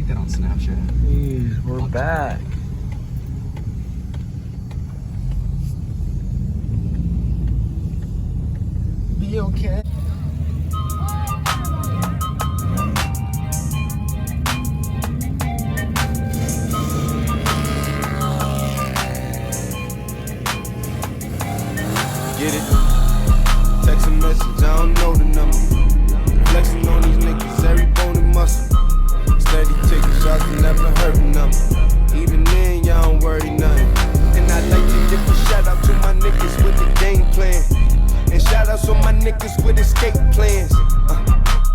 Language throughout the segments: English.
that on Snapchat. Jeez, we're back. Be okay. Get it? Text a message, I don't know the number. Flexing on these niggas, every bone and muscle. Steady taking shots and never hurting them. Even then, y'all don't worry nothing. And I like to give a shout out to my niggas with the game plan. And shout outs on my niggas with escape plans.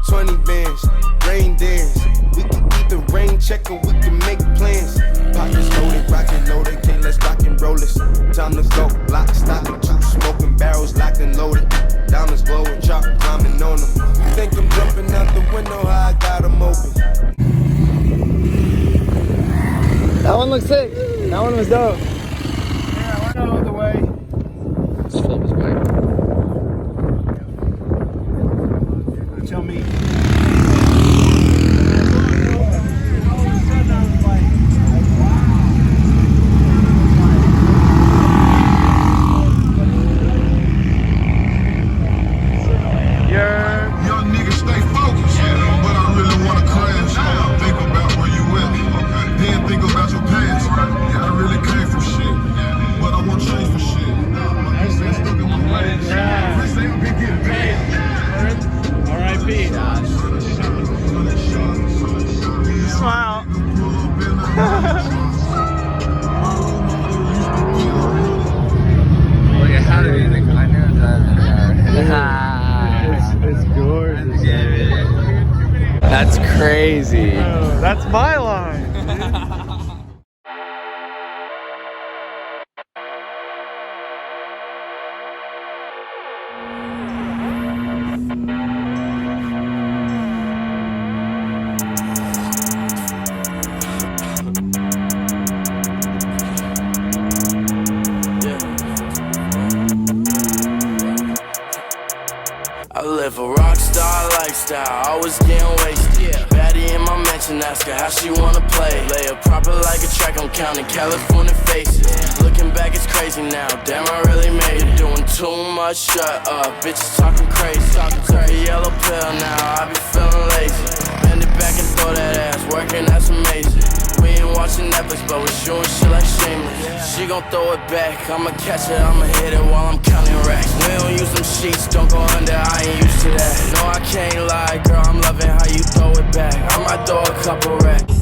20 bands, rain dance. We can either rain check or we can make plans. Pockets loaded, rockin' loaded, okay, let's rock and roll this. Time to go, lock, stock, and two smoking barrels locked and loaded. Diamonds glowing, chop, climbing on them. You think I'm jumping out the window, how I got them open. That one looks sick. That one was dope. Yeah, we're not the way. Let's flip his way. Tell me. Young niggas stay focused, but I really wanna crash. Think about where you at, then think about your past. Yeah, I really came from shit, but I want change for shit. Let's look at my ways. Let's say I've been getting paid. R.I.P. Smile. Look at how do you think I knew that? It's gorgeous. That's crazy. That's my line. I live a rock star lifestyle, always getting wasted. Baddie in my mansion, ask her how she wanna play. Lay her proper like a track, I'm counting California faces. Looking back, it's crazy now, damn I really made it. Doing too much, shut up, bitches talking crazy. Took a yellow pill, now I be feeling lazy. Bend it back and throw that ass, working, that's amazing. We ain't watching Netflix, but we shooting shit like Shameless. She gon' throw it back, I'ma catch it, I'ma hit it while I'm counting racks. We don't use them sheets, don't go under, I ain't used to that. No, I can't lie, girl, I'm loving how you throw it back. I might throw a couple racks.